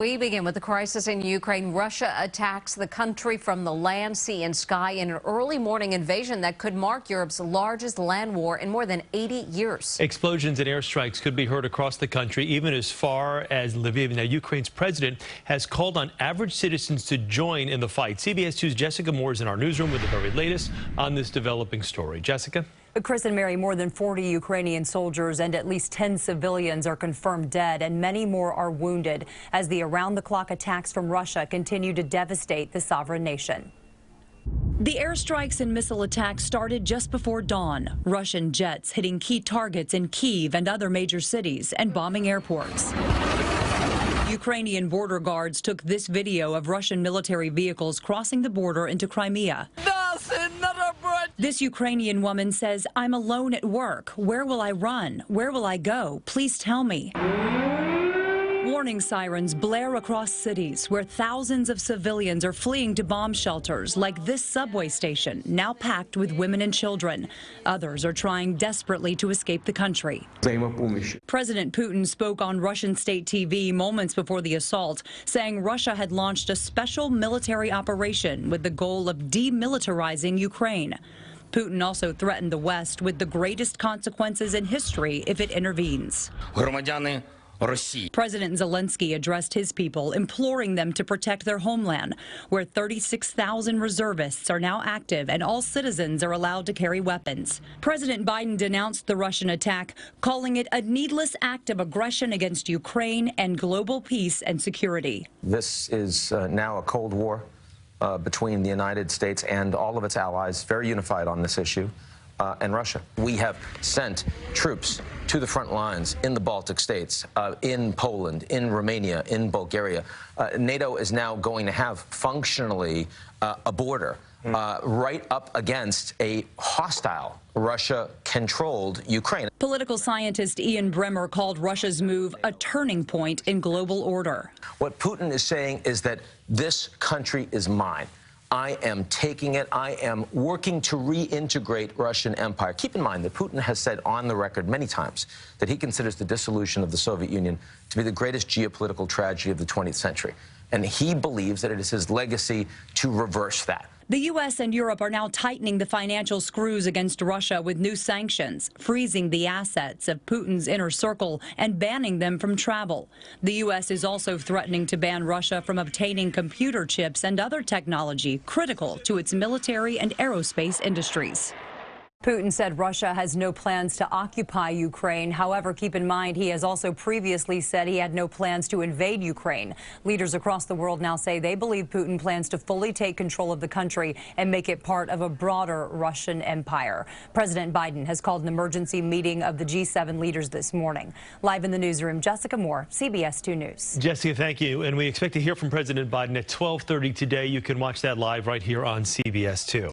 We begin with the crisis in Ukraine. Russia attacks the country from the land, sea, and sky in an early morning invasion that could mark Europe's largest land war in more than 80 years. Explosions and airstrikes could be heard across the country, even as far as Lviv. Now, Ukraine's president has called on average citizens to join in the fight. CBS 2's Jessica Moore is in our newsroom with the very latest on this developing story. Jessica? Chris and Mary, more than 40 Ukrainian soldiers and at least 10 civilians are confirmed dead, and many more are wounded as the around-the-clock attacks from Russia continue to devastate the sovereign nation. The airstrikes and missile attacks started just before dawn. Russian jets hitting key targets in Kyiv and other major cities and bombing airports. Ukrainian border guards took this video of Russian military vehicles crossing the border into Crimea. This Ukrainian woman says, "I'm alone at work. Where will I run? Where will I go? Please tell me." Warning sirens blare across cities where thousands of civilians are fleeing to bomb shelters like this subway station, now packed with women and children. Others are trying desperately to escape the country. President Putin spoke on Russian state TV moments before the assault, saying Russia had launched a special military operation with the goal of demilitarizing Ukraine. Putin also threatened the West with the greatest consequences in history if it intervenes. President Zelensky addressed his people, imploring them to protect their homeland, where 36,000 reservists are now active and all citizens are allowed to carry weapons. President Biden denounced the Russian attack, calling it a needless act of aggression against Ukraine and global peace and security. This is now a Cold War between the United States and all of its allies, very unified on this issue, and Russia. We have sent troops to the front lines in the Baltic states, in Poland, in Romania, in Bulgaria. NATO is now going to have functionally a border right up against a hostile Russia-controlled Ukraine. Political scientist Ian Bremmer called Russia's move a turning point in global order. What Putin is saying is that this country is mine. I am taking it. I am working to reintegrate Russian empire. Keep in mind that Putin has said on the record many times that he considers the dissolution of the Soviet Union to be the greatest geopolitical tragedy of the 20th century. And he believes that it is his legacy to reverse that. The U.S. and Europe are now tightening the financial screws against Russia with new sanctions, freezing the assets of Putin's inner circle and banning them from travel. The U.S. is also threatening to ban Russia from obtaining computer chips and other technology critical to its military and aerospace industries. Putin said Russia has no plans to occupy Ukraine. However, keep in mind he has also previously said he had no plans to invade Ukraine. Leaders across the world now say they believe Putin plans to fully take control of the country and make it part of a broader Russian empire. President Biden has called an emergency meeting of the G7 leaders this morning. Live in the newsroom, Jessica Moore, CBS 2 News. Jessica, thank you. And we expect to hear from President Biden at 12:30 today. You can watch that live right here on CBS 2.